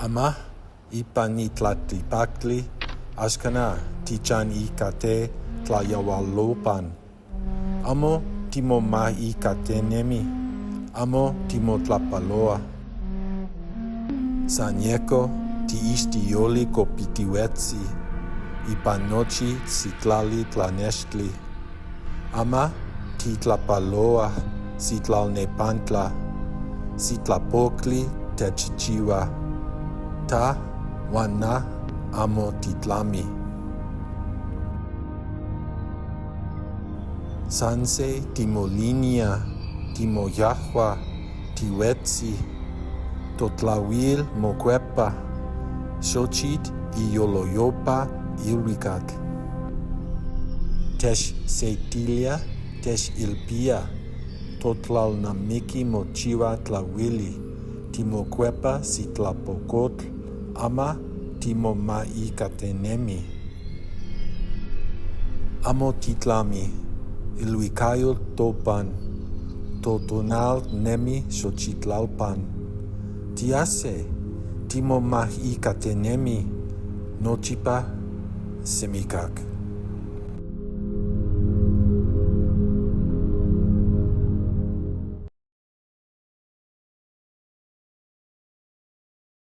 Ama ipan itlatlipactli axcana tichan icate tlayaualopan. Amo timomahicatenemi, amo timotlapaloa. San yeko tiixtiyoli kopitiuetsi, ipan nochi tzitlali tlanextli. Ama titlapaloa sitlalnepantla, sitlapocli techichiua. Ta uan na amo titlami. Sanse timolinia, timoyahua, tiuetsi, totlauil mocuepa, xochitl iyoloyopa ilhuicac. Techseitilia, techilpia, totlalnamiki mochiua tlauili, timocuepa sitlapocotl, ama timomahicatenemi. Amo titlami, ilhuicayol topan, totonal nemi xochitlalpan. Tiase, timomahicatenemi, nochipa semicac.